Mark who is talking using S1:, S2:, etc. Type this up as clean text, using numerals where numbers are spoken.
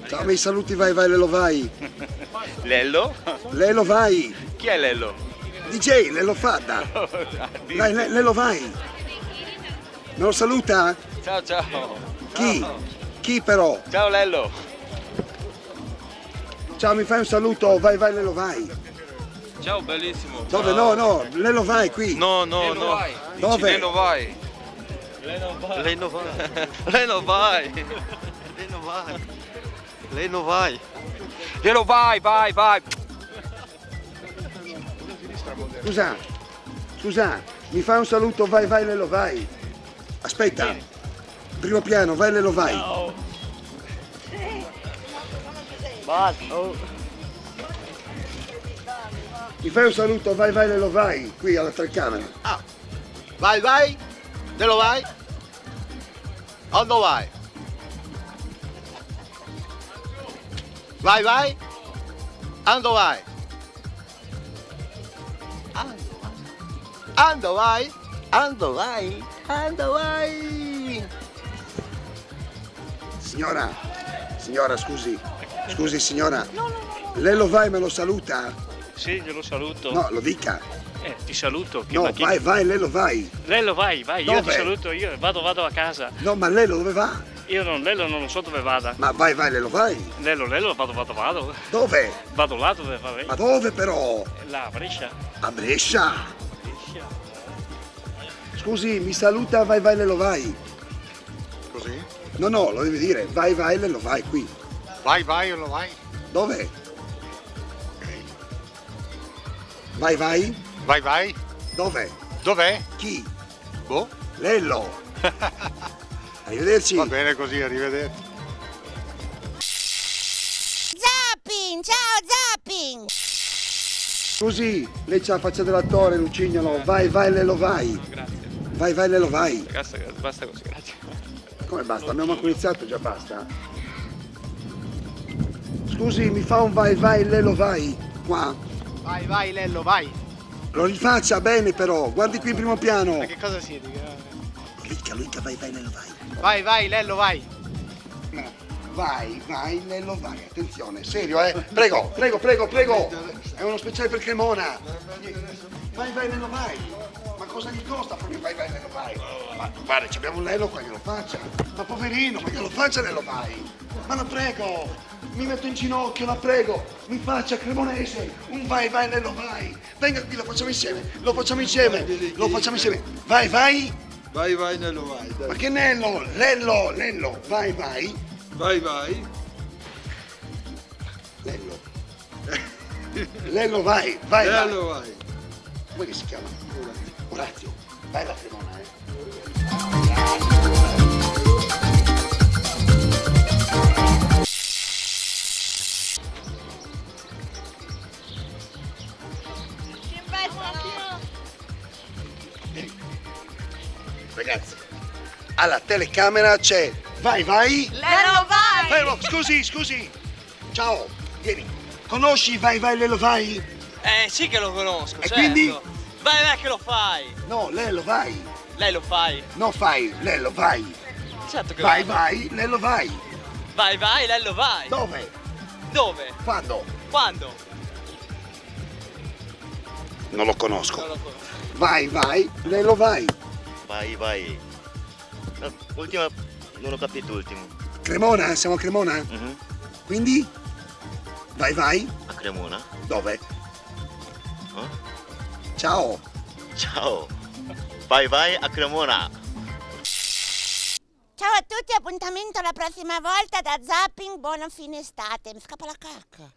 S1: Ciao, mi saluti, vai, Lello, vai.
S2: Lello?
S1: Lello, vai.
S2: Chi è Lello?
S1: DJ, Lello Fadda. Dai, Lello, vai. Me lo saluta?
S2: Ciao, ciao.
S1: Chi? Chi però?
S2: Ciao Lello.
S1: Ciao, mi fai un saluto? Vai, Lello, vai.
S2: Ciao, bellissimo.
S1: Dove?
S2: Ciao.
S1: No, Lello, vai qui.
S2: No.
S1: Dove?
S2: Lello vai. Lello vai. Lello vai.
S1: Scusa, mi fai un saluto? Vai, Lello, vai. Aspetta. Primo piano, vai, Lello, vai.
S3: No.
S1: Mi fai un saluto? Vai, Lello, vai. Qui alla telecamera.
S4: Ah. Vai, Lello vai. Dove vai? Vai. Ando vai. Ando vai.
S1: Signora, scusi, signora. Lello vai, me lo saluta?
S3: Sì, glielo saluto.
S1: No, lo dica.
S3: Ti saluto.
S1: No, vai, Lello, vai.
S3: Lello, vai.
S1: Dove?
S3: Io ti saluto, io vado a casa.
S1: No, ma Lello dove va?
S3: Lello non lo so dove vada.
S1: Ma vai, Lello, vai.
S3: Lello, vado.
S1: Dove?
S3: Vado là dove va lei.
S1: Ma dove però?
S3: Là, a Brescia.
S1: A Brescia? Scusi, mi saluta, vai, Lello, vai.
S4: Così?
S1: No, lo devi dire, vai, Lello, vai, qui.
S4: Vai, Lello vai.
S1: Dove? Vai.
S4: Vai.
S1: Dove?
S4: Dov'è?
S1: Chi?
S4: Boh.
S1: Lello. Arrivederci.
S4: Va bene così, arrivederci.
S5: Ciao Zapping!
S1: Scusi, lei c'ha la faccia dell'attore, Lucignolo. Vai, Lello, vai.
S3: Grazie.
S1: Vai, Lello, vai.
S3: Basta così, grazie.
S1: Come basta? Abbiamo manco iniziato, già basta. Scusi, mi fa un vai, Lello, vai. Qua.
S4: Vai, Lello, vai.
S1: Lo rifaccia bene però, guardi qui in primo piano.
S4: Ma che cosa siete?
S1: Luica, vai, Lello, vai.
S4: Vai, Lello, vai.
S1: Vai, Lello, vai. Attenzione, serio, Prego. È uno speciale per Cremona. Vai, Lello, vai. Ma cosa gli costa proprio vai, Lello, vai? Ma guarda, abbiamo un Lello qua, glielo faccia. Ma poverino, ma glielo faccia, Lello, vai. Ma la prego. Mi metto in ginocchio, la prego, mi faccia cremonese, un vai, Lello, vai. Venga qui, lo facciamo insieme. Vai.
S6: Vai, Nello, vai. Dai.
S1: Ma che Nello? Lello, vai.
S6: Vai.
S1: Lello, vai.
S6: Nello, vai.
S1: Come che si chiama? Orazio. Vai la Cremona, Ragazzi, alla telecamera c'è vai.
S5: Lello vai!
S1: Fermo, scusi. Ciao, vieni. Conosci vai, Lello, vai?
S7: Sì che lo conosco,
S1: E
S7: certo.
S1: quindi?
S7: Vai che lo fai.
S1: No, Lello, vai.
S7: Lei lo fai.
S1: No, fai, Lello, vai.
S7: Certo che
S1: Vai,
S7: lo
S1: Lello, vai.
S7: Vai, Lello vai.
S1: Dove?
S7: Quando?
S1: Non lo conosco.
S7: Non lo conosco.
S1: Vai, Lello, vai.
S8: Vai. No, ultima, non ho capito l'ultimo.
S1: Cremona? Siamo a Cremona? Quindi? Vai.
S8: A Cremona?
S1: Dove?
S8: Oh?
S1: Ciao.
S8: Vai a Cremona.
S5: Ciao a tutti, appuntamento la prossima volta da Zapping, buona fine estate. Mi scappa la cacca.